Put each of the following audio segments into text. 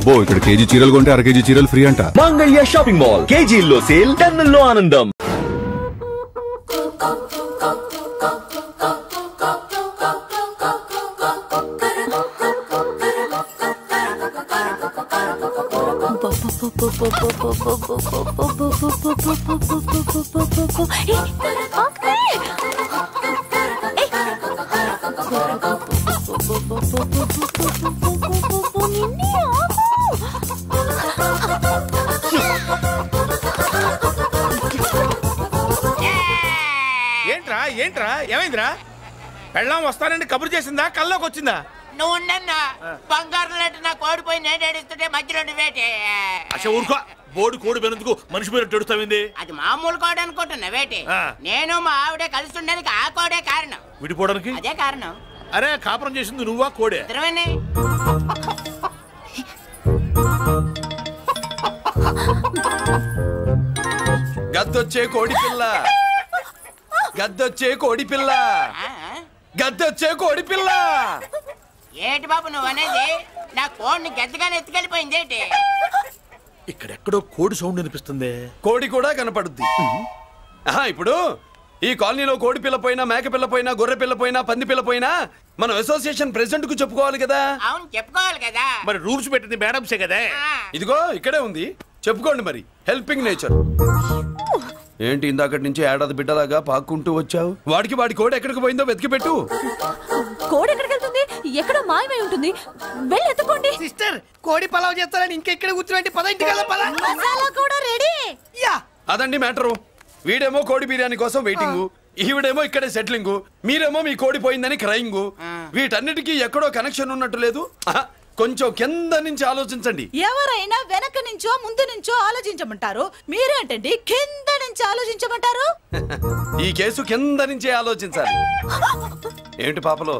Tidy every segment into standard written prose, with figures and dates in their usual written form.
అబ్బో ఇక్కడ కేజీ చీరలు కొంటే అర కేజీ చీరలు ఫ్రీ అంట. మంగళ్య షాపింగ్ మాల్, కేజీల్లో సేల్, టన్నుల్లో ఆనందం. ఏంట్రా ఏంట్రా ఏమైందిరా? పెళ్ళాం వస్తానండి కబురు చేసిందా, కల్లోకి వచ్చిందా? నువ్వు ఉండన్నా బంగారు లాంటి నాకు ఓడిపోయి నేను ఏడుస్తుంటే మధ్యలో నువ్వేటే. అసలు ఊరుకో, బోర్డు కోడి పెనందుకు మనిషి మీద తెడుస్తావింది. అది మామూలు కోడి అనుకుంటున్నా వేటే. నేను మా ఆవిడే కలిసి ఉండడానికి ఆ కోడే కారణం. విడిపోవడానికి అదే కారణం. అరే కాపురం చేసింది నువ్వా కోడే? ఇద్దరమేనే. గద్దొచ్చే కోడి పిల్ల, గద్దొచ్చే కోడి పిల్ల, గద్దొచ్చే కోడి పిల్ల. ఏటి బాబు నువ్వు అనేది? నా కోడిని గద్దగానే ఎత్తుకెళ్ళిపోయింది ఏంటి? ఇక్కడెక్కడో కోడి సౌండ్ అనిపిస్తుంది. కోడి కూడా కనపడుద్ది. ఇప్పుడు ఈ కాలనీలో కోడి పిల్ల పోయినా, మేక పిల్ల పోయినా, గొర్రె పిల్ల పోయినా, పంది పిల్ల పోయినా మనం అసోసియేషన్ ప్రెసిడెంట్ కు చెప్పుకోవాలి కదా. అవును చెప్పుకోవాలి కదా. మరి రూల్స్ పెట్టింది మేడమ్సే కదా. ఇదిగో ఇక్కడే ఉంది, చెప్పుకోండి మరి. Helping nature. ఏంటి ఇందాకటి నుంచి ఏడాది బిడ్డలాగా పాక్కుంటూ వచ్చావు? వాడికి వాడి కోడి ఎక్కడికి పోయిందో వెతికి పెట్టు. కోడి ఎక్కడికి వెళ్తుంది? ఎక్కడో మాయమై ఉంటుంది, వెళ్ళి ఎత్తుకోండి. సిస్టర్, కోడి పలావ్ చేస్తారని ఇంకెక్కడ కూర్చోండి, పద ఇంటికి వెళ్దాం, పద. మసాలా కూడా రెడీ. యా అదండి మ్యాటరు. వీడేమో కోడి బిర్యానీ కోసం వెయిటింగ్, ఈవిడేమో ఇక్కడే సెటిలింగ్, మీరేమో మీ కోడి పోయిందని క్రయింగ్. వీటన్నిటికీ ఎక్కడో కనెక్షన్ ఉన్నట్టు లేదు. కొంచెం కింద నుంచి ఆలోచించండి. ఎవరైనా వెనక నుంచో ముందు నుంచో ఆలోచించమంటారు, మీరేంటండి కింద నుంచి ఆలోచించమంటారు? ఈ కేసు కింద నుంచే ఆలోచించాలి. ఏంటి పాపలో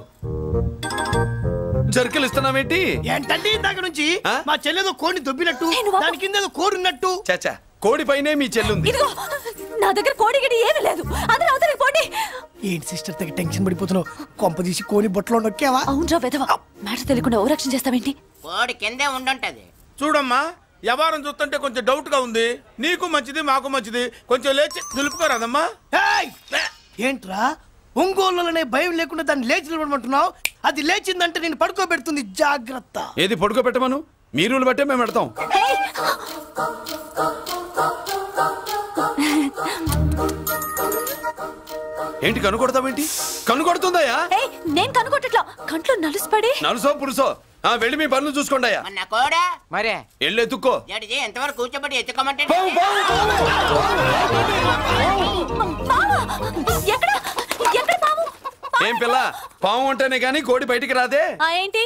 జర్కలు ఇస్తున్నావేంటి? ఏంటండి ఇందాక నుంచి మా చెల్లెదో కోడిని దొబ్బినట్టు, దాని కింద కోడి ఉన్నట్టు. చాచా, కోడి పైనే మీ చెల్లుంది. నా దగ్గర కోడి గిడి ఏమీ లేదు. అందరూ అవతలికి పోండి. ఏంటి సిస్టర్ తెగ టెన్షన్ పడిపోతున్నావు? కొంప తీసి కోడి బొట్టలో నొక్కావా? అవునరా వెధవా, మ్యాటర్ తెలియకుండా ఓ రక్షణ చేస్తావేంటి? కోడి కిందే ఉండుంటది. చూడమ్మా, వ్యవహారం చూస్తుంటే కొంచెం డౌట్ గా ఉంది. నీకు మంచిది మాకు మంచిది, కొంచెం లేచి నిలుపుకోరాదమ్మా. ఏంట్రా ఒంగోలులోనే భయం లేకుండా దాన్ని లేచి నిలబడమంటున్నావు? అది లేచిందంటే నేను పడుకోబెడుతుంది, జాగ్రత్త. ఏది పడుకోబెట్టమను, మీ రూల్ బట్టే మేము పెడతాం. ఏంటి కనుకొడతావేంటి? కనుకొడుతుందయ్యా? నేను కనుగొట్టట్లా, కంట్లో నలుసుపడి. నలుసో పురుసో వెళ్ళి మీ పనులు చూసుకోండి అయ్యా. మన కోడా మరే వెళ్ళి ఎత్తుక్కో. జడిజీ ఎంతవరకు కూర్చోబెట్టి ఎత్తుకోమంటే ఏం పిల్ల, పాము అంటేనే గాని కోడి బయటికి రాదే? ఏంటి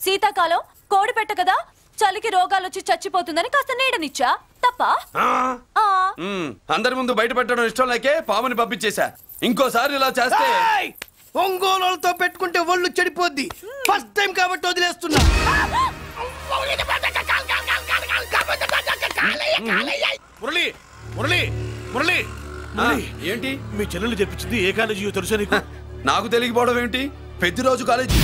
శీతాకాలం కోడి పెట్ట కదా, చలికి రోగాలు వచ్చి చచ్చిపోతుందని కాస్త నీడనిచ్చా, తప్ప? అందరి ముందు బయట పెట్టడం ఇష్టం లేకే పాముని పంపించేశా. ఇంకోసారి ఇలా చేస్తే ఒంగోలుతో పెట్టుకుంటే ఒళ్ళు చెడిపోద్ది. ఫస్ట్ టైం కాబట్టి వదిలేస్తున్నా. మురళి మురళి మురళి ఏంటి మీ చెల్లెలు చెప్పించింది ఏ కాలేజీ తెలుసా నీకు? నాకు తెలియకపోవడం ఏంటి? పెద్దిరాజు కాలేజీ.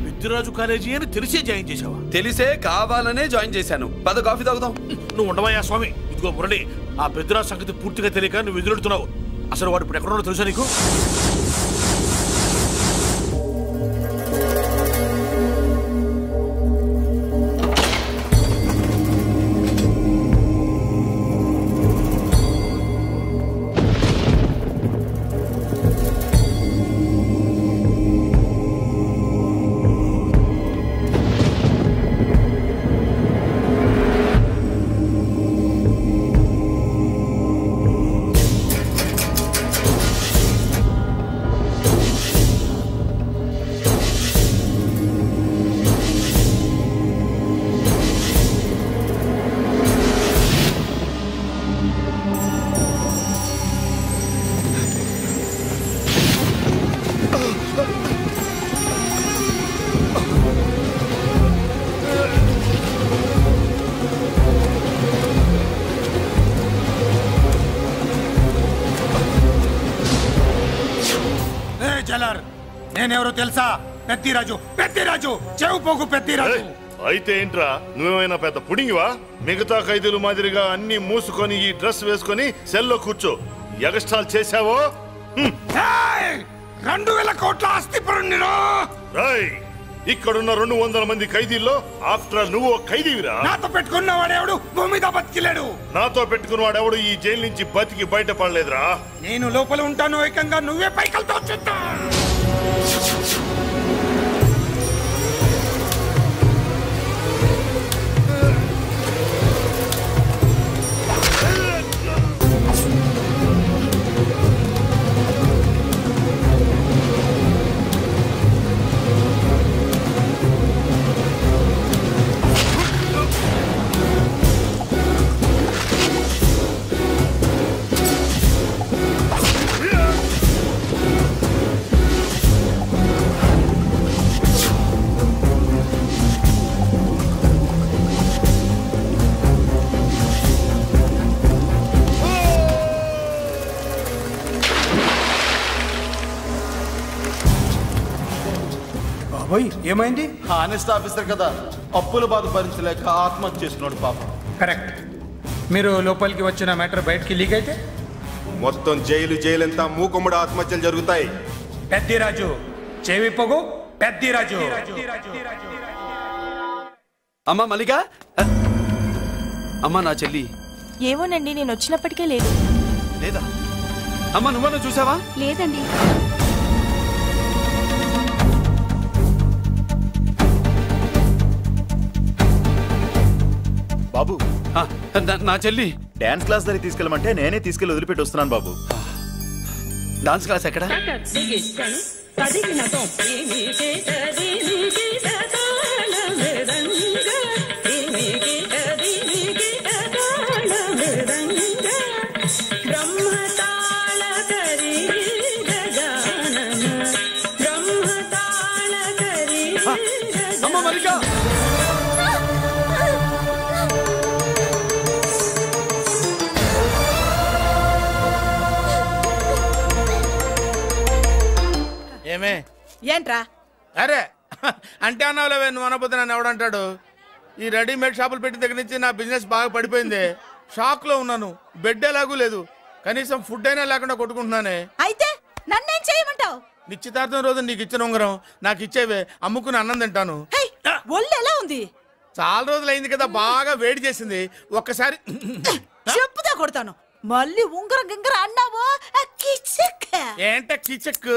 పెద్దిరాజు కాలేజీ అని తెలిసే జాయిన్ చేసావా? తెలిసే కావాలనే జాయిన్ చేశాను. పద కాఫీ తాగుదాం. నువ్వు ఉండవయ్యా స్వామి. ఇదిగో మురళి, ఆ పెద్దిరాజు సంగతి పూర్తిగా తెలియక నువ్వు ఎదురెడుతున్నావు. అసలు వాడు ఇప్పుడు ఎక్కడున్నాడో తెలుసా నీకు? నేనెవరో తెలుసా? పెద్దిరాజు, పెద్దిరాజు, చెవు పోగు పెద్దిరాజు. అయితే ఏంట్రా నువ్వేమైనా పెద్ద పుడింగివా? మిగతా ఖైదీలు మాదిరిగా అన్ని మూసుకొని ఈ డ్రెస్ వేసుకొని సెల్లో కూర్చో. ఎగస్ట్రాల్ చేశావో 2000 కోట్ల ఆస్తి పరుణ్ణిరా. ఇక్కడున్న 200 మంది ఖైదీల్లో ఆఫ్టర్ ఆల్ నువ్వు ఒక ఖైదీవిరా. నాతో పెట్టుకున్నవాడెవడు భూమి మీద బతికిలేడు. నాతో పెట్టుకున్నవాడెవడు ఈ జైలు నుంచి బతికి బయటపడలేదురా. నేను లోపల ఉంటాను, ఏకంగా నువ్వే పైకలతో వచ్చేస్తా. ఏమైంది? హానెస్ట్ ఆఫీసర్ కదా, అప్పుల బాధ భరించలేక ఆత్మహత్య చేసుకున్నాడు పాపం. కరెక్ట్. మీరు లోపలికి వచ్చిన మ్యాటర్ బయటికి లీక్ అయితే మొత్తం జైలు అంతా మూకుమ్మడి ఆత్మహత్యలు జరుగుతాయి. పెద్దిరాజు చెవి పొగు. పెద్దిరాజు అమ్మా మల్లిక, అమ్మా నా చెల్లి ఏమోనండి, నేను వచ్చినప్పటికే లేదు. లేదా? అమ్మా నువ్వన్నా చూసావా? లేదండి. బాబు నా చెల్లి డాన్స్ క్లాస్ దగ్గర తీసుకెళ్ళమంటే నేనే తీసుకెళ్ళి వదిలిపెట్టి వస్తున్నాను బాబు. డాన్స్ క్లాస్ ఎక్కడ? అమ్మ మల్లిక, ఏమే ఏంట్రా? అరే అంటే అన్నావులేవే, నువ్వు అనబోతే నన్ను ఎవడంటాడు? ఈ రెడీమేడ్ షాపులు పెట్టిన దగ్గర నుంచి నా బిజినెస్ బాగా పడిపోయింది. షాక్ లో ఉన్నాను. బెడ్ ఎలాగూ లేదు, కనీసం ఫుడ్ అయినా లేకుండా కొట్టుకుంటున్నానే. అయితే నన్నేం చేయమంటావు? నిశ్చితార్థం రోజు నీకు ఇచ్చిన ఉంగరం నాకు ఇచ్చేవే, అమ్ముకుని అన్నం తింటాను. ఒళ్ళు ఎలా ఉంది? చాలా రోజులు అయింది కదా, బాగా వేడి చేసింది. ఒక్కసారి చెప్పుదా కొడతాను. మళ్ళీ ఉంగరం గింగర అన్నావో ఏంట కిచక్?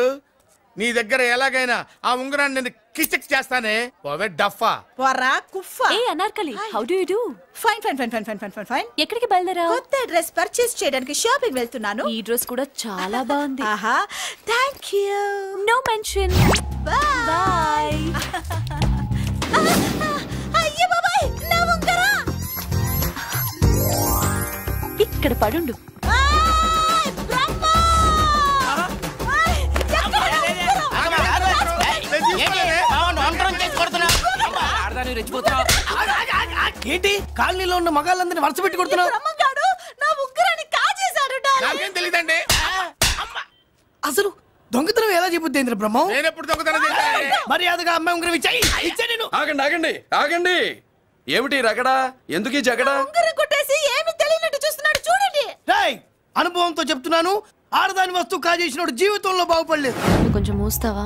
నీ దగ్గర ఎలాగైనా ఆ ఉంగరాన్ని నేను కిచక్ చేస్తానే. పోవే డఫా. పోరా కుఫా. ఏ Anarkali, how do you do? Fine fine fine fine fine fine fine. ఎక్కడికి బయలుదేరావు? కొత్త డ్రెస్ పర్చేస్ చేయడానికి షాపింగ్ వెళ్తున్నాను. ఈ డ్రెస్ కూడా చాలా బాగుంది. ఆహా, థాంక్యూ. No mention. బై. అయ్యో బాబాయ్, నా ఉంగరం ఇక్కడ పడుండు. ఏంటి కాలనీలో ఉన్న మగాళ్ళందరినీ వరుస పెట్టి కొడుతున్నావు? నా ఉంగరాన్ని కాజేశాడు. నాకేం తెలియదండి. అసలు దొంగతనం ఎలా చెబుద్ది బ్రహ్మం? నేను ఎప్పుడు దొంగతనం చేశాను? మర్యాదగా అమ్మాయి ఉంగరం ఇచ్చాయి. నేను ఆగండి ఆగండి ఆగండి. ఏమిటి రగడా? ఎందుకు ఈ జగడా? ఉంగరం కొట్టేసి ఏమీ తెలియనట్టు చూస్తున్నాడు, చూడండి. రేయ్, అనుభవంతో చెప్తున్నాను, ఆడదాని వస్తువు కాజేసినోడు జీవితంలో బాగుపడలేదు. కొంచెం మూస్తావా?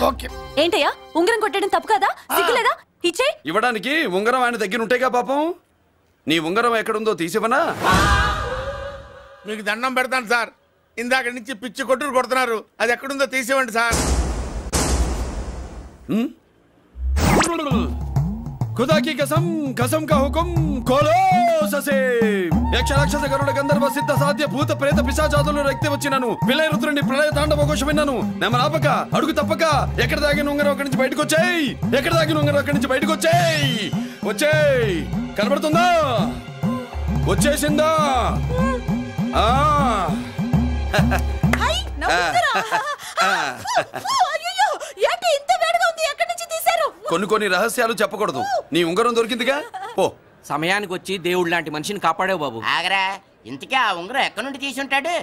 ఓకే. ఏంటయ్యా, ఉంగరం కొట్టడం తప్పు కదా? సిగ్గులేదా? ఇచ్చే. ఇవ్వడానికి ఉంగరం ఆయన దగ్గర ఉంటేగా పాపం. నీ ఉంగరం ఎక్కడుందో తీసివనా? మీకు దండం పెడతాను సార్, ఇందాక నుంచి పిచ్చి కొట్టుడు కొడుతున్నారు. అది ఎక్కడుందో తీసివ్వండి సార్. खुदा की कसम, कसम का हुकुम, खोलो ससे. యక్ష రాక్షస గరుడ గంధర్వ సిద్ధ సాధ్య భూత ప్రేత పిశాచాదులను రక్తి వచ్చినాను. విలయ రుద్రుని ప్రళయ తాండవ ఘోష విన్నాను. నెమరాపక అడుగు తప్పక ఎక్కడ దాగిన ఉంగరం అక్కడి నుంచి బయటకు వచ్చేయ్. ఎక్కడ దాగిన ఉంగరం అక్కడి నుంచి బయటకు వచ్చేయ్. వచ్చేయ్. కనబడుతుందా? వచ్చేసిందా? కొన్ని రహస్యాలు చెప్పకూడదు. నీ ఉంగరం దొరికిందిగా, పో. సమయానికి వచ్చి దేవుడు లాంటి మనిషిని కాపాడావు బాబు. ఆగరా, ఇంతకీ ఆ ఉంగరం ఎక్కడి నుండి తీసి ఉంటాడు?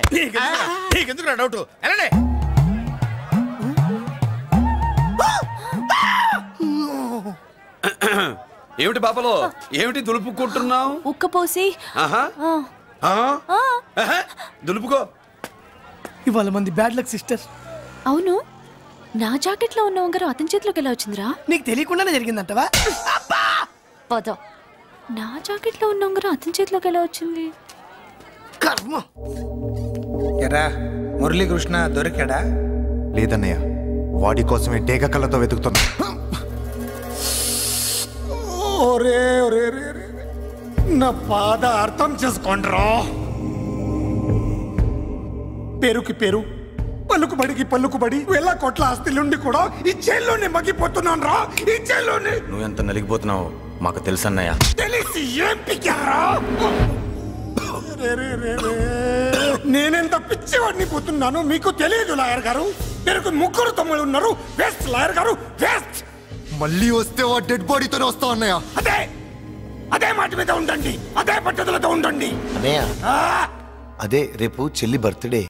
నీకెందుకు డౌట్? వెళ్ళండి. ఏమిటి పాపలో ఏమిటి దులుపుకుంటున్నావు? ఉక్కపోసి దులుపుకో. ఇవాళ మంది బ్యాడ్ లక్ సిస్టర్. అవును, నా జాకెట్ లో ఉన్న ఉంగరం అతని చేతిలోకి ఎలా వచ్చిందిరా? నీకు తెలియకుండానే జరిగిందంటవా? పద. నా జాకెట్ లో ఉన్న ఉంగరం అతని చేతిలోకి ఎలా వచ్చింది? కర్మ. ఎరా మురళీకృష్ణ దొరికాడా? లేదన్నయ్య, వాడి కోసమే డేగ కళ్ళతో వెతుకుతున్నా. నా బాధ అర్థం చేసుకోండిరా. పేరుకి పేరు, పలుకుబడికి పలుకుబడి, వేల కోట్ల ఆస్తిలుండి కూడా ఈ జైల్లోనే మగ్గిపోతున్నాను రా. ఈ జైల్లోనే. నువ్వెంత నలిగిపోతున్నావు మాకు తెలుసన్నయ్య. తెలిసి ఏం పిక్కారా? నేనెంత పిచ్చివాడిని పోతున్నాను మీకు తెలియదు లాయర్ గారు. పేరుకు 3 తమ్ముళ్ళు ఉన్నారు. వేస్ట్ లాయర్ గారు, వేస్ట్. మళ్ళీ వస్తే ఆ డెడ్ బాడీతోనే వస్తావు అన్నయ్య. అదే మాట మీద ఉండండి, అదే పట్టుదలతో ఉండండి అన్నయ్య. అదే రేపు చెల్లి బర్త్డే.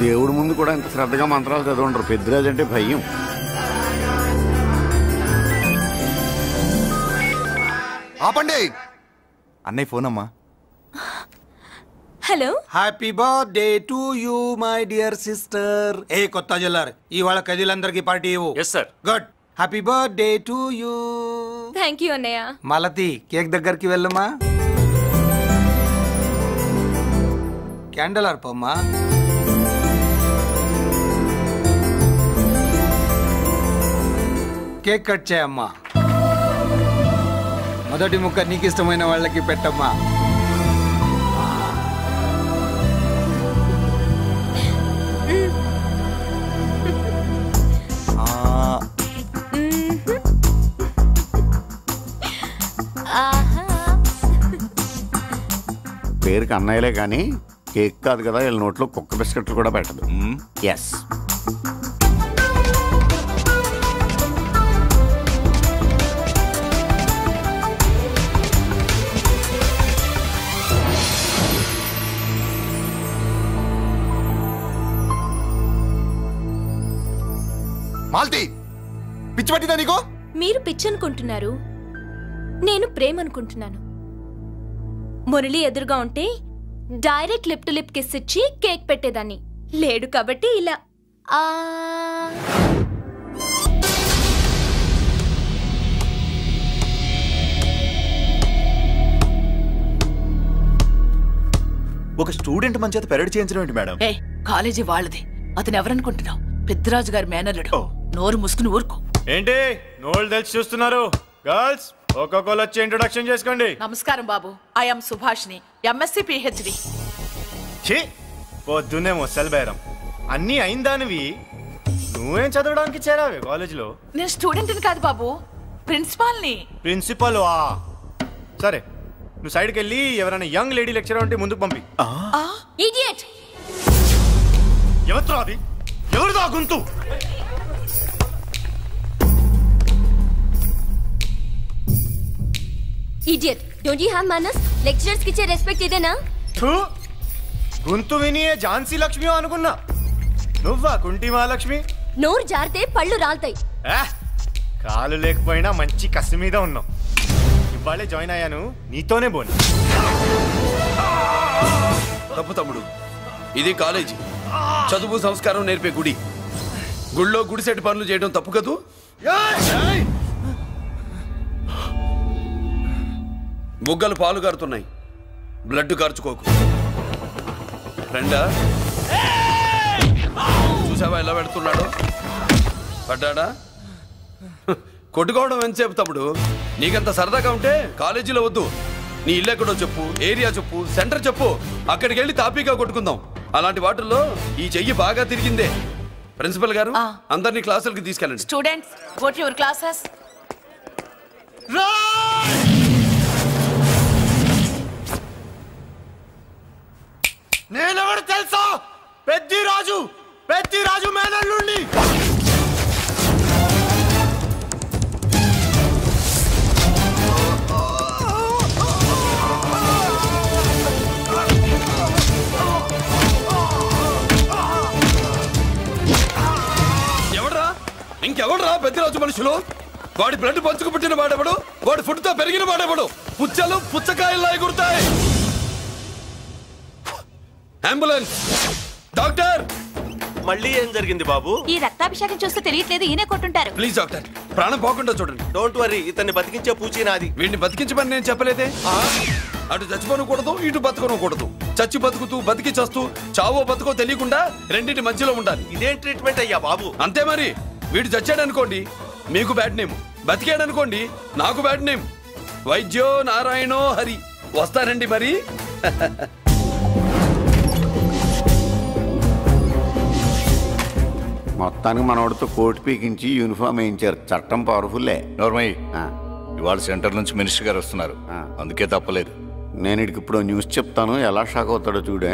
దేవుడి ముందు కూడా ఇంత శ్రద్ధగా మంత్రాలు చదవంటారు. పెద్దరాజు అంటే భయం. ఆపండి. అన్నయ్య ఫోన్ అమ్మా. Hello. Happy birthday to you my dear sister. ఏ కొత్త జల్లర్, ఇవాళ కదిలందరికీ పార్టీ ఇవ్వు. Yes sir. Good. Happy birthday to you. Thank you అన్నయ్య. మాలతి, కేక్ దగ్గరికి వెళ్ళమ్మా. క్యాండల్ అర్పమ్మా. కేక్ కట్ చేయమ్మా. మొదటి ముక్క నీకు ఇష్టమైన వాళ్ళకి పెట్టమ్మా. పేరుకి అన్నయ్యలే కానీ కేక్ కాదు కదా, వీళ్ళ నోట్లో కుక్క బిస్కెట్లు కూడా పెట్టదు. ఎస్. మాల్తి, పిచ్చి పట్టిందా నీకు? మీరు పిచ్చి అనుకుంటున్నారు, నేను ప్రేమ అనుకుంటున్నాను. మురళి ఎదురుగా ఉంటే direct lip to lip kiss ఇచ్చి కేక్ పెట్టేదాన్ని. లేడు కాబట్టి ఇలా. ఒక స్టూడెంట్ మన చేత పెరడ్ చేయించడం ఏంటి మేడం? కాలేజీ వాళ్ళది. అతను ఎవరనుకుంటున్నావు? పెద్దరాజు గారి మేనల్లుడు. నోరు ముసుకుని ఊరుకో. ఏంటి నోళ్ళు తెచ్చి చూస్తున్నారు? గర్ల్స్ ఒక్కొక్కరు వచ్చి ఇంట్రొడక్షన్ చేసుకోండి. నమస్కారం బాబు, ఐఎమ్ సుభాష్ని, ఎంఎస్సి పిహెచ్డి. పొద్దున్నే ముసలి బేరం అన్నీ అయిందానివి. నువ్వేం చదవడానికి చేరావే కాలేజీలో? నేను స్టూడెంట్ని కాదు బాబు, ప్రిన్సిపాల్ని. ప్రిన్సిపల్ వా? సరే, నువ్వు సైడ్కి వెళ్ళి ఎవరైనా యంగ్ లేడీ లెక్చరర్ ఉంటే ముందుకు పంపి. ఇడియట్! ఎవరితో అది? ఎవరిదో ఆ గొంతు? ఇడియట్! డోంట్ యు హావ్ మనస్? లెక్చరర్స్ కి ఇచ్చే రెస్పెక్ట్ ఇదేనా? గొంతు విని ఝాన్సీ లక్ష్మి అనుకున్నా. నువ్వా కుంటి మహాలక్ష్మి? నోరు జారితే పళ్ళు రాల్తాయి. కాలు లేకపోయినా మంచి కసి మీద ఉన్నాం. ఇవాళే జాయిన్ అయ్యాను, నీతోనే బోని. తప్పు తమ్ముడు, ఇది కాలేజీ, చదువు సంస్కారం నేర్పే గుడి. గుళ్ళో గుడిసెట్ పనులు చేయడం తప్పు కదూ? బుగ్గలు పాలు కారుతున్నాయి, బ్లడ్ కార్చుకోకు. ఫ్రెండా, చూసావా ఎలా పెడుతున్నాడు? పడ్డాడా? కొట్టుకోవడం ఎంతసేపు తమ్ముడు? నీకంత సరదాగా ఉంటే కాలేజీలో వద్దు. నీ ఇల్లు ఎక్కడో చెప్పు, ఏరియా చెప్పు, సెంటర్ చెప్పు, అక్కడికి వెళ్ళి తాపీగా కొట్టుకుందాం. అలాంటి వాటిల్లో ఈ చెయ్యి బాగా తిరిగిందే. ప్రిన్సిపల్ గారు, అందరినీ క్లాసులకి తీసుకెళ్ళండి. Students, go to your classes. నేనెవరు తెలుసా? పెద్దిరాజు మేనల్లుండి. ఇంకెవడరా పెద్దరాజు మనుషులు? వాడి బ్లడ్ పంచుకు పుట్టిన వాడెవడు? వాడి ఫుడ్తో పెరిగిన వాడెవడు? పుచ్చలు పుచ్చకాయల్లా ఎగురుతాయి. Ambulance, doctor. మళ్ళీ ఏం జరిగింది బాబు? ఈ రక్తాభిషేకం చూస్తే తెలియట్లేదు, ఈయనే కొట్టుంటారు. ప్లీజ్ డాక్టర్, ప్రాణం పోకుండా చూడండి. డోంట్ వరీ, ఇతన్ని బతికించే పూచి నాది. వీడిని బతికించమని నేను చెప్పలేదే. అటు చచ్చిపోనకూడదు, ఇటు బతకనకూడదు. చచ్చి బతుకుతూ బతికి చస్తూ చావో బతుకో తెలియకుండా రెండింటి మధ్యలో ఉండాలి. ఇదేం ట్రీట్మెంట్ అయ్యా బాబు? అంతే మరి. వీడు చచ్చాడనుకోండి మీకు బ్యాడ్ నేమ్, బతికాడనుకోండి నాకు బ్యాడ్ నేమ్. వైద్యో నారాయణో హరి. వస్తారండి మరి. మొత్తానికి మనోడితో కోట్ పీకించి యూనిఫామ్ వేయించారు. చట్టం పవర్ఫుల్లే. నోర్మయ్య, ఇవాళ సెంటర్ నుంచి మినిస్టర్ గారు వస్తున్నారు, అందుకే తప్పలేదు. నేను ఇడికి ఇప్పుడు న్యూస్ చెప్తాను, ఎలా షాక్ అవుతాడో చూడే.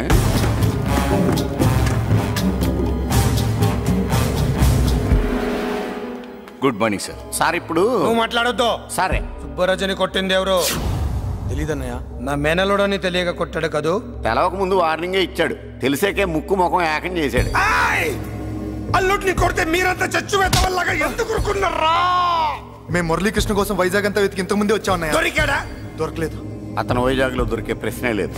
Good morning sir. సార్ ఇప్పుడు నువ్వు మాట్లాడొద్దు. సరే, సుబ్బరాజుని కొట్టింది ఎవరు? తెలీదన్నయ్య. నా మేనలోడని తెలియక కొట్టాడు కదూ. తెలవక ముందు వార్నింగే ఇచ్చాడు, తెలిసాకే ముక్కు ముఖం ఏకం చేశాడు. అల్లుడిని కొడితే మీరంతా చచ్చు వెతవల్లాగా ఎందుకు ఊరుకున్నారా? మేము మురళీకృష్ణ కోసం వైజాగ్ అంతా వెతికి ఇంతకు ముందే వచ్చా ఉన్నాయా? దొరికాడా? దొరకలేదు. అతను వైజాగ్ లో దొరికే ప్రశ్నే లేదు.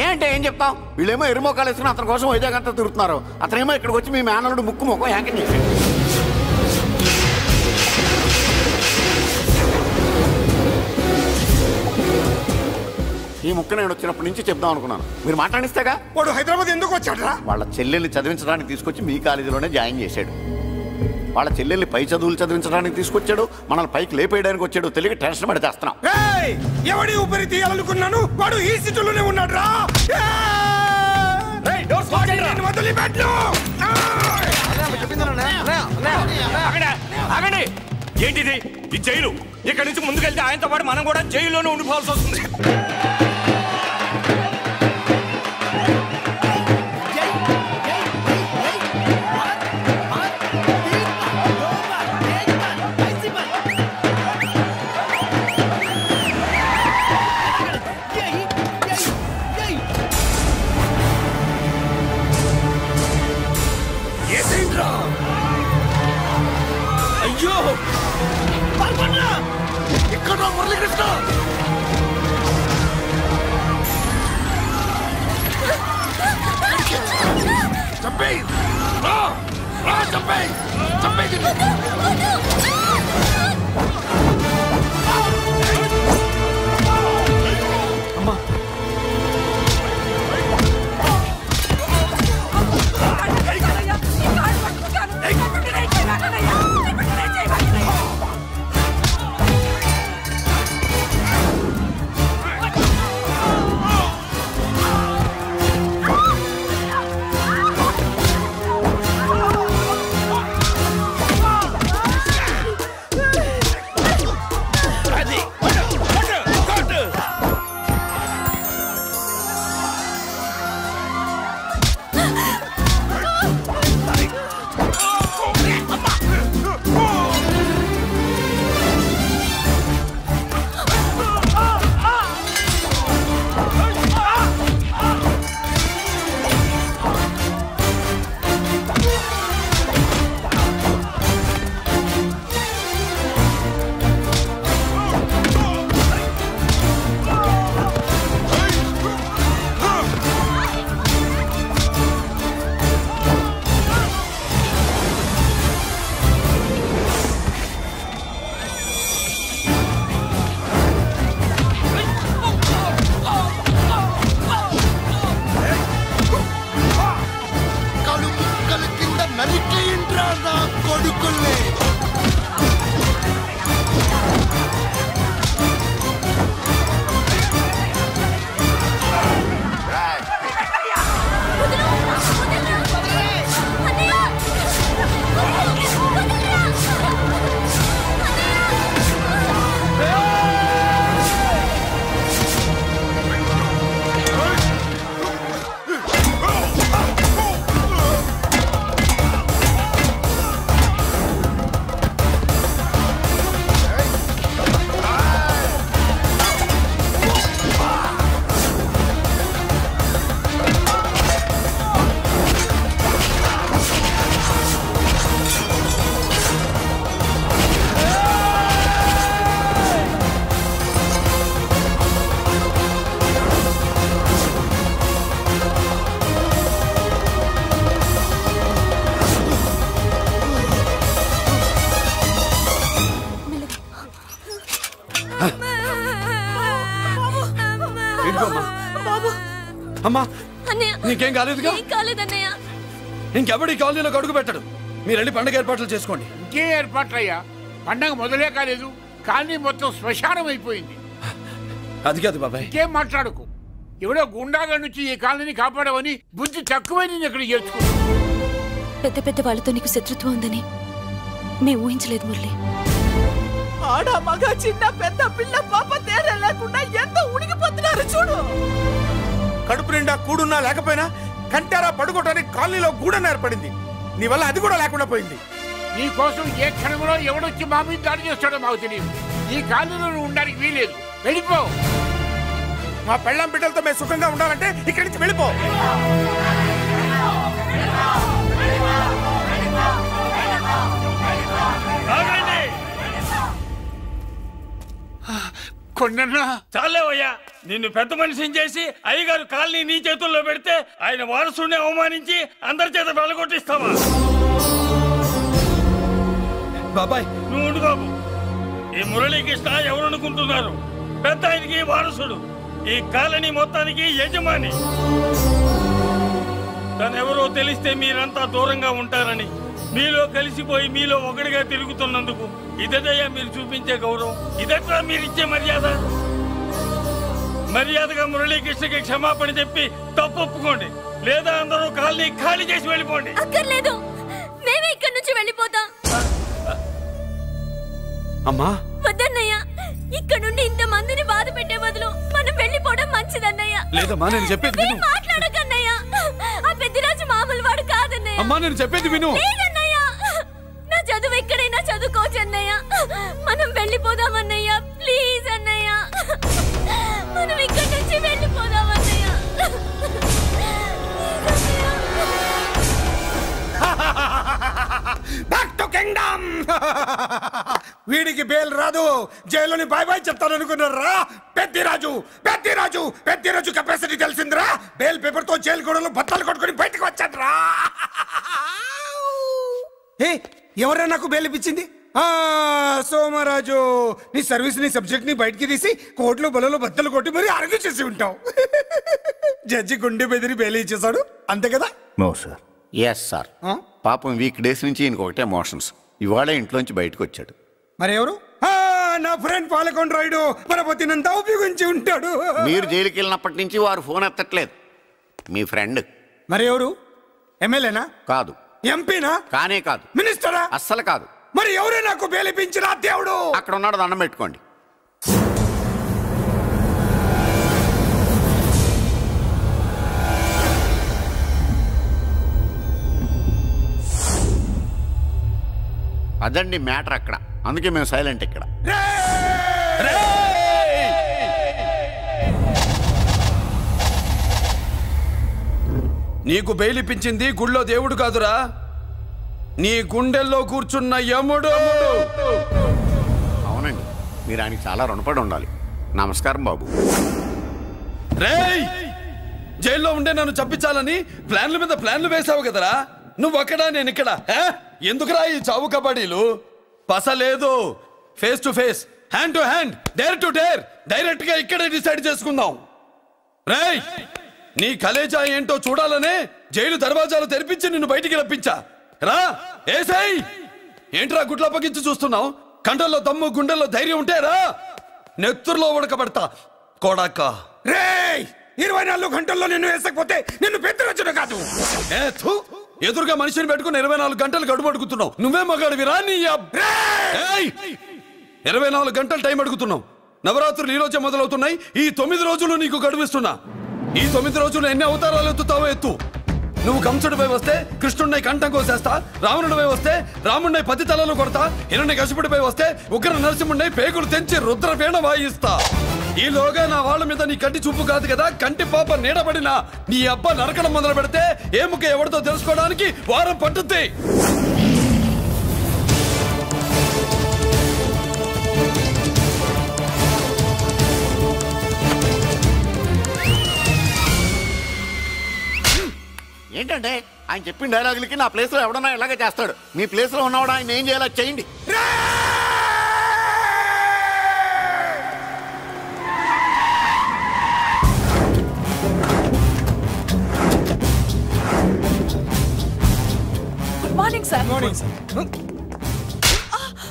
ఏంటే ఏం చెప్తాం? వీళ్ళేమో ఎరుమోకాలు వేసుకుని అతని కోసం వైజాగ్ అంతా తిరుగుతున్నారు. అతనేమో ఇక్కడికి వచ్చి మీ మేనలుడు ముక్కు ముఖం ఏకం చేశాడు. ఈ ముక్క నేను వచ్చినప్పటి నుంచి చెప్దాం అనుకున్నాను, మీరు మాట్లాడిస్తేగా. వాడు హైదరాబాద్ ఎందుకు వచ్చాడరా? వాళ్ళ చెల్లెల్ని చదివించడానికి తీసుకొచ్చి మీ కాలేజీలోనే జాయిన్ చేశాడు. వాళ్ళ చెల్లెల్ని పై చదువులు చదివించడానికి తీసుకొచ్చాడు, మనల్ని పైకి లేపేయడానికి వచ్చాడు. తెలియక టెన్షన్ పడి చేస్తున్నాం. ఎవడి ఊపిరి తీయాలనుకున్నాను, వాడు ఈ సిటీలోనే ఉన్నాడు రా. ఏంటిది? ఈ జైలు. ఇక్కడి నుంచి ముందుకెళ్తే ఆయనతో పాటు మనం కూడా జైల్లోనే ఉండిపోవాల్సి వస్తుంది. అయ్యో, ఇక్కడ మురళీకృష్ణ అమ్మా అన్నయ్య నీకేం కాలేదుగా? ఏం కాలేదన్నయ్య. ఇంకెవడి కాలనీలో అడుగు పెట్టడు. మీరు వెళ్ళి పండుగ ఏర్పాట్లు చేసుకోండి. ఇంకే ఏర్పాట్లయ్యా? పండగ మొదలే కాలేదు, కానీ మొత్తం శ్మశానం అయిపోయింది. అది కాదు బాబాయ్. ఇంకేం మాట్లాడుకు. ఎవడో గుండాగా నుంచి ఈ కాలనీని కాపాడవని బుద్ధి తక్కువై నేను ఇక్కడ చేర్చుకున్నా. పెద్ద పెద్ద వాళ్ళతో నీకు శత్రుత్వం ఉందని మేము ఊహించలేదు మురళి. ఆడ మగ చిన్న పెద్ద పిల్ల పాప తేడా లేకుండా ఎంత ఉడికిపోతున్నారు చూడు. కడుపు నిండా కూడున్నా లేకపోయినా కంటారా పడుకోవటానికి కాలనీలో గూడన ఏర్పడింది. నీ వల్ల అది కూడా లేకుండా పోయింది. నీ కోసం ఏ క్షణంలో ఎవడొచ్చి మా మీద దాడి చేస్తాడో మాకు తెలియదు. ఈ కాలనీలో నువ్వు ఉండడానికి వీలేదు. వెళ్ళిపో. మా పెళ్ళాం బిడ్డలతో మేము సుఖంగా ఉండాలంటే ఇక్కడి నుంచి వెళ్ళిపో. కొండన్నా చాలేవయ్యా, నిన్ను పెద్ద మనిషిని చేసి అయ్యగారు కాలనీ నీ చేతుల్లో పెడితే ఆయన వారసుని అవమానించి అందరి చేత వెళ్ళగొట్టిస్తావా? బాబాయ్ నువ్వు ఉండు బాబు. ఈ మురళీకృష్ణ ఎవరనుకుంటున్నారు? పెద్ద ఆయనకి వారసుడు, ఈ కాలనీ మొత్తానికి యజమాని. తనెవరో తెలిస్తే మీరంతా దూరంగా ఉంటారని మీలో కలిసిపోయి మీలో ఒకటిగా తిరుగుతున్నందుకు ఇదయ్యా మీరు చూపించే గౌరవం. ఇదట్లా మీరిచ్చే మర్యాద. మర్యాదగా మురళీకృష్ణకి క్షమాపణ చెప్పి తప్పు ఒప్పుకోండి, లేదా అందరూ కాలనీ ఖాళీ చేసి వెళ్ళిపోండి. అక్కర్లేదు, మేమే ఇక్కడి నుంచి వెళ్ళిపోతాం. అమ్మా వద్దన్నయ్య, ఇక్కడ నుండి ఇంత మందిని బాధ పెట్టే బదులు మనం వెళ్ళిపోవడం మంచిదన్నయ్య. లేదమ్మా, నేను చెప్పేది విను. మాట్లాడకన్నయ్య, ఆ పెద్దిరాజు మామూలు వాడు కాదన్నయ్య. అమ్మా నేను చెప్పేది విను. లేదన్నయ్య, నా చదువు ఎక్కడైనా చదువుకోవచ్చు అన్నయ్య. మనం వెళ్ళిపోదామన్నయ్య, ప్లీజ్ అన్నయ్య. మనం ఇక్కడి నుంచి వెళ్ళిపోదామన్నయ్య. Back to kingdom. వీడికి బెయిల్ రాదు, జైల్లోని బాయ్ బాయ్ చెప్తాను అనుకున్నారా? పెద్దిరాజు పెద్దిరాజు పెద్దిరాజు కెపాసిటీ తెలిసిందిరా. బెయిల్ పేపర్ తో జైలు గోడలు బట్టలు కొట్టుకుని బయటకు వచ్చాడ్రా. ఏ ఎవరా నాకు బెయిల్ ఇప్పించింది? సోమరాజు, నీ సర్వీస్ నీ సబ్జెక్ట్ ని బయటికి తీసి కోర్టులో బలలో బద్దలు కొట్టి మరి ఆర్గ్యూ చేసి ఉంటావు. జడ్జి గుండె బెదిరి బెయిల్ ఇచ్చేసాడు, అంతే కదా? No sir. Yes sir. పాపం వీక్ డేస్ నుంచి ఇంకొకటే ఎమోషన్స్. ఇవాళ ఇంట్లోంచి బయటకు వచ్చాడు. మరి ఎవరు? నా ఫ్రెండ్ పాలకొండ రాయుడు పరపతినంతా ఉపయోగించి ఉంటాడు. మీరు జైలుకి వెళ్ళినప్పటి నుంచి వారు ఫోన్ ఎత్తట్లేదు. మీ ఫ్రెండ్. మరి ఎవరు? ఎమ్మెల్యేనా? కాదు. ఎంపీనా? కానే కాదు. మినిస్టరా? అస్సలు కాదు. మరి ఎవరే నాకు బేలిపించిన దేవుడు? అక్కడ ఉన్నాడు, దండం పెట్టుకోండి. అదండి మ్యాటర్ అక్కడ. అందుకే మేము సైలెంట్ ఇక్కడ. నీకు బెయిలిపించింది గుళ్ళో దేవుడు కాదురా, నీ గుండెల్లో కూర్చున్న యముడు. అవునండి, మీరు ఆయనకి చాలా రుణపడి ఉండాలి. నమస్కారం బాబు. రేయ్, జైల్లో ఉండే నన్ను చంపించాలని ప్లాన్ల మీద ప్లాన్లు వేసావు కదరా. నువ్వక్కడా నేను ఇక్కడ. ఎందుకురా ఈ చావు కబడ్డీలు? పసలేదు. Face to face, hand to hand, dare to dare, direct గా ఇక్కడే డిసైడ్ చేసుకుందాం. రేయ్, నీ కలేజా ఏంటో చూడాలనే జైలు దర్వాజాలు తెరిపించి నిన్ను బయటికి రప్పించా. రా ఏసై. ఏంట్రా గుడ్ల పగించి చూస్తున్నావు? కండల్లో దమ్ము, గుండెల్లో ధైర్యం ఉంటే రా, నెత్తురులో ఉడకబడతా కొడాక. రేయ్, 24 గంటల్లో నిన్ను వేసకపోతే నిన్ను పెద్దరొచ్చుడు కాదు. ఎదురుగా మనిషిని పెట్టుకుని 24 గంటలు గడుపు అడుగుతున్నావు. నువ్వే మగాడివిరా? నీ 24 గంటలు టైం అడుగుతున్నావు. నవరాత్రులు ఈ రోజే మొదలవుతున్నాయి. ఈ 9 రోజులు నీకు గడువిస్తున్నా. ఈ 9 రోజులు ఎన్ని అవతారాలు ఎత్తుతావో ఎత్తు. నువ్వు కంసుడిపై వస్తే కృష్ణుడిని కంఠం కోసేస్తా, రావణుడిపై వస్తే రాముడిని 10 తలలు కొడతా, హిరణ్యకశిపుడిపై వస్తే ఉగ్ర నరసింహుడిని పేగులు తెంచి రుద్రవీణ వాయిస్తా. ఈలోగా నా వాళ్ళ మీద నీ కంటి చూపు కాదు కదా, కంటి పాప నీడబడినా నీ అబ్బ నరకడం మొదలు పెడితే ఏముక ఎవరితో తెలుసుకోవడానికి వారం పట్టుద్ది. ఏంటంటే ఆయన చెప్పిన డైలాగులకి నా ప్లేస్ లో ఎవడన్నా ఇలాగే చేస్తాడు. మీ ప్లేస్ లో ఉన్నవాడు ఆయన ఏం చేయాలో చేయండి.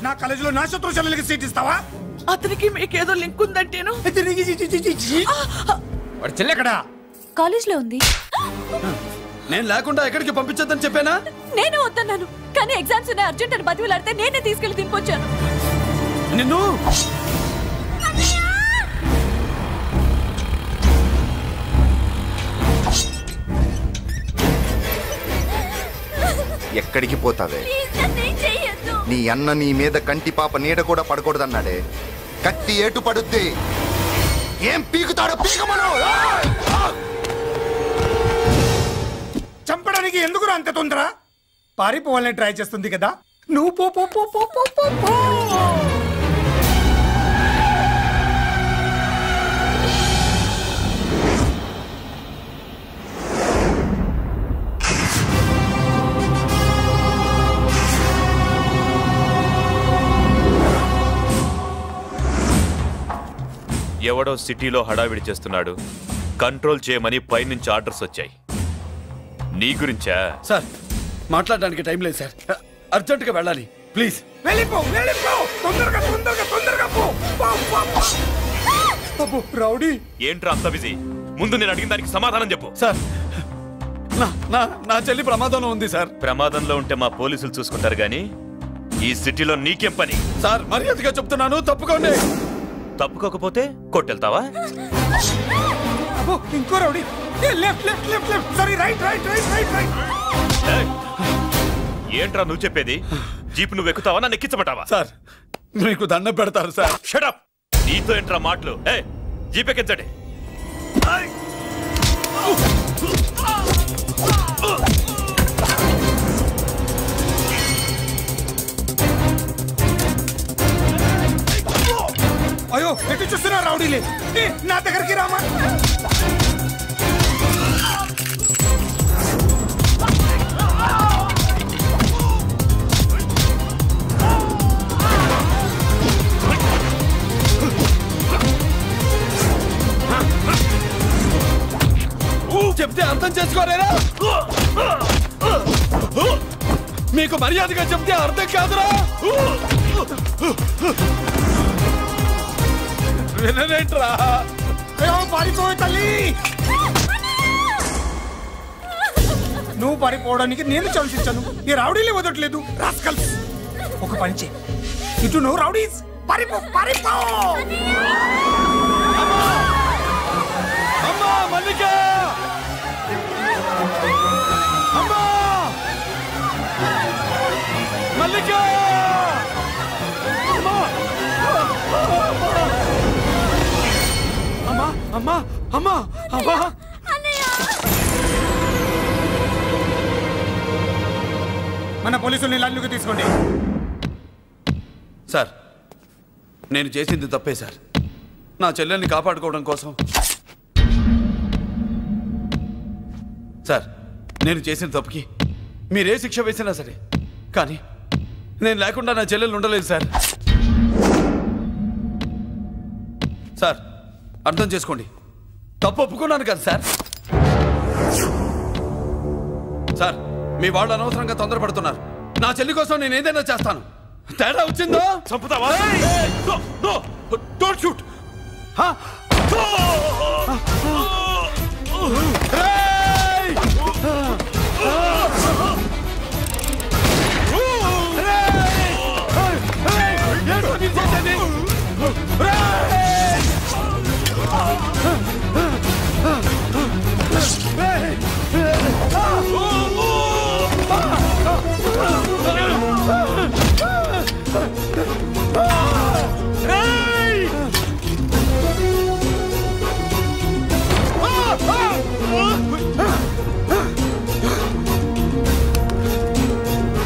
నా కాలేజీలో నా శత్రు చెల్లెలకి సీట్ ఇస్తావా? అతనికి మీకేదో లింక్ ఉందంటేను. వాడు చెల్లెక్కడా? కాలేజ్ లో ఉంది. నేను లేకుండా ఎక్కడికి పంపించొద్దని చెప్పానా? నేను వద్దన్నాను, కానీ ఎగ్జామ్స్ ఉన్నాయి అర్జెంట్ అని బతిలాడితే నేనే తీసుకెళ్లి దింపొచ్చాను. నిన్ను ఎక్కడికి పోతావే? నీ అన్న నీ మీద కంటి పాప నీడ కూడా పడకూడదన్నాడే. కత్తి ఏటు పడుద్ది. ఏం పీకుతాడో పీకమను. చంపడానికి ఎందుకు అంత తొందర? పారిపోవాలని ట్రై చేస్తుంది కదా. నువ్వు పో పో పో పో పో పో పో. ఎవడో సిటీలో హడావిడి చేస్తున్నాడు, కంట్రోల్ చేయమని పైనుంచి ఆర్డర్స్ వచ్చాయి. నీ గురించా? సార్ మాట్లాడడానికి టైం లేదు సార్, అర్జెంటుగా వెళ్ళాలి ప్లీజ్. వెళ్ళిపో వెళ్ళిపో, తొందరగా తొందరగా తొందరగా పో. రౌడీ ఏంట్రా అంత బిజీ? ముందు నేను అడిగిన దానికి సమాధానం చెప్పు. సార్ నా చెల్లి ప్రమాదంలో ఉంది సార్. ప్రమాదంలో ఉంటే మా పోలీసులు చూసుకుంటారు గానీ ఈ సిటీలో నీకేం పని? సార్ మర్యాదగా చెప్తున్నాను, తప్పుకోండి. తప్పుకోకపోతే కొట్టెళ్తావా? ఇంకో rowdy. Left left left left, sorry right right right right right. ఏంట్రా నువ్వు చెప్పేది? జీప్ నువ్వు ఎక్కుతావా, నన్ను ఎక్కించమంటావా? సార్ మీకు దండం పెడతారు సార్. Shut up. నీతో ఏంట్రా మాటలు? జీప్ ఎక్కించండి. అయ్యో ఎటు చూస్తున్నా రౌడీలే, నా దగ్గరికి రామా. చెప్తే అర్థం చేసుకోలేరా? మీకు మర్యాదగా చెప్తే అర్థం కాదురా? వినరేంట్రా? పారిపోయి తల్లి, నువ్వు పారిపోవడానికి నేను చంపించాను, ఈ రౌడీలే వదలట్లేదు. రాస్కల్స్, ఒక పని చేయి, ఇటు నువ్వు రౌడీస్ పారిపో పారిపో. అమ్మా మల్లిక, అమ్మా మల్లిక, అమ్మా అమ్మా అమ్మా అమ్మా. మన పోలీసుల్ని లైన్లోకి తీసుకోండి. సార్ నేను చేసింది తప్పే సార్. నా చెల్లెల్ని కాపాడుకోవడం కోసం సార్ నేను చేసిన తప్పుకి మీరే శిక్ష వేసినా సరే, కానీ నేను లేకుండా నా చెల్లెలు ఉండలేదు సార్. సార్ అర్థం చేసుకోండి, తప్పు ఒప్పుకున్నాను కదా సార్. సార్ మీ వాళ్ళు అనవసరంగా తొందరపడుతున్నారు. నా చెల్లి కోసం నేను ఏదైనా చేస్తాను. తేడా వచ్చిందో చంపుతావా? Don't shoot.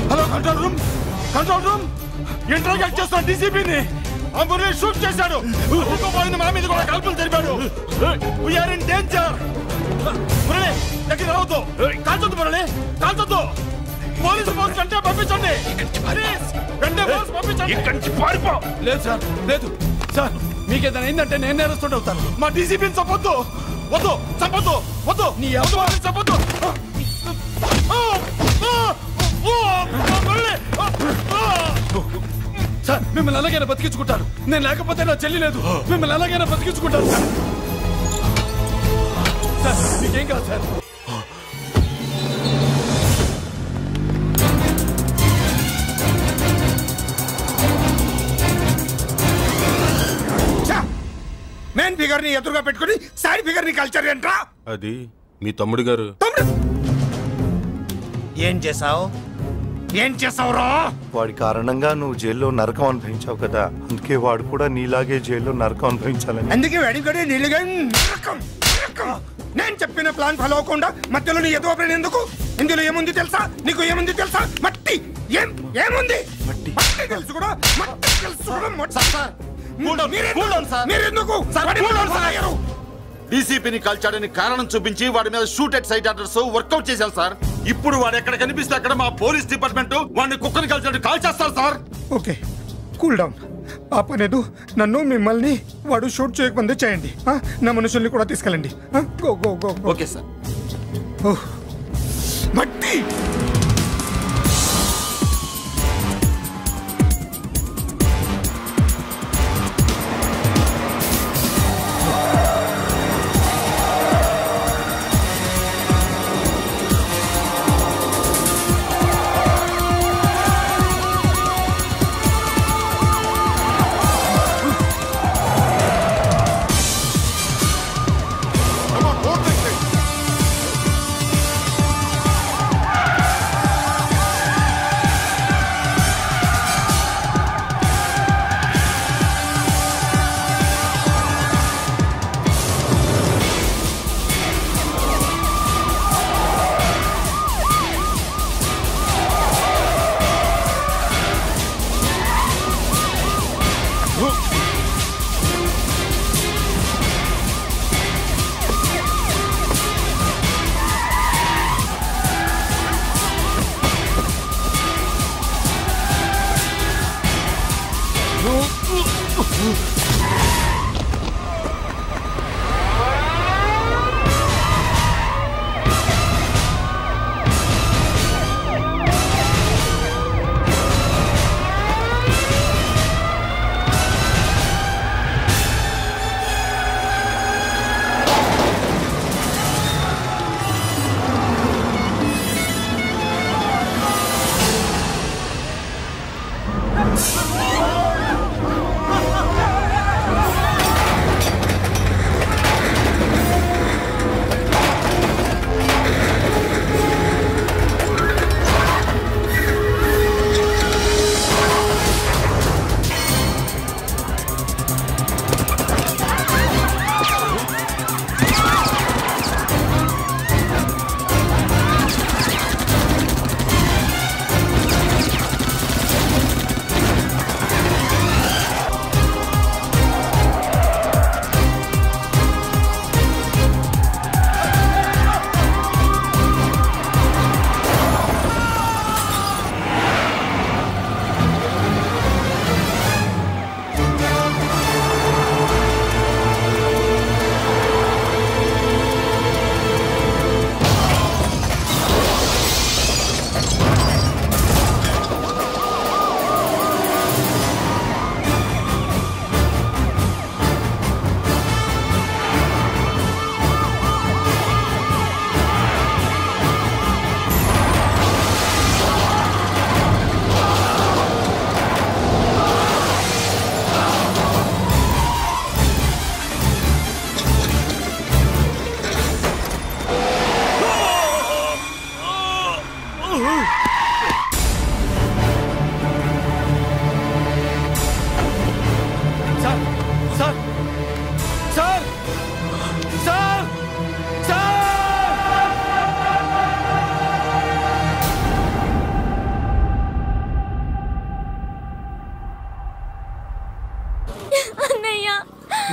Hello control room, control room. Interrogate చేస్తాను డీసీపీని. ఆ మురళి షూట్ చేశాడు. పోయింది, మా మీద కూడా కాల్పులు జరిపాడు. We are in danger. మురళి దగ్గర రావద్దు, కాల్చొద్దు మురళి, కాల్చొద్దు. పోలీసు ఫోర్స్ అంటే పంపించండి, వెంటనే ఫోర్స్ పంపించండి. ఇక్కడి నుంచి పారిపో. లేదు సార్, లేదు సార్, మీకేదైనా అయిందంటే నేను నేరస్తుడు అవుతాను. మా డీసీపీని చంపొద్దు, వద్దు, చంపొద్దు, వద్దు, నీ ఎవరు చంపొద్దు. సార్ మిమ్మల్ని అలాగైనా బతికించుకుంటాను. నేను లేకపోతే నా చెల్లి లేదు. మిమ్మల్ని అలాగైనా బతికించుకుంటాను సార్. సార్ మీకేం కాదు సార్. మెయిన్ ఫిగర్ ని ఎదురుగా పెట్టుకుని సైడ్ ఫిగర్ ని కల్చర్ ఏంట్రా? అది మీ తమ్ముడు గారు. ఏం చేసావు? ఏం చేసావురా? వాడి కారణంగా నువ్వు జైల్లో నరకం అనుభవించావు కదా, అందుకే వాడు కూడా నీలాగే జైల్లో నరకం అనుభవించాలని. అందుకే వెడిగడే నీళ్ళుగా నేను చెప్పిన ప్లాన్ ఫాలో అవ్వకుండా మధ్యలో నీ ఎదురు ఓపెన్ ఎందుకు? ఇందులో ఏముంది తెలుసా? నీకు ఏముంది తెలుసా? మట్టి. ఏముంది? మట్టి తెలుసు కూడా. మట్టి తెలుసు కూడా. మీరెందుకు డీసీపీని కాల్చాడని కారణం చూపించి వాడి మీద shoot at sight orders workout చేశాం సార్. ఇప్పుడు వాడు ఎక్కడ కనిపిస్తే అక్కడ మా పోలీస్ డిపార్ట్మెంట్ వాడిని కుక్కని కాల్చాడు కాల్ చేస్తారు సార్. Okay cool down. ఆ పనేదు నన్ను మిమ్మల్ని వాడు షూట్ చేయకముందే చేయండి. నా మనుషుల్ని కూడా తీసుకెళ్ళండి. Go go go. Okay sir. మట్టి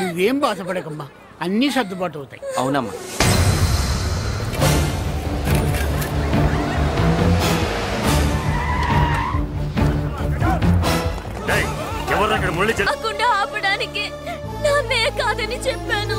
నువ్వేం బాధపడకమ్మా, అన్నీ సర్దుబాటు అవుతాయి. అవునమ్మా. ఆపడానికి నాన్నే కాదని చెప్పాను.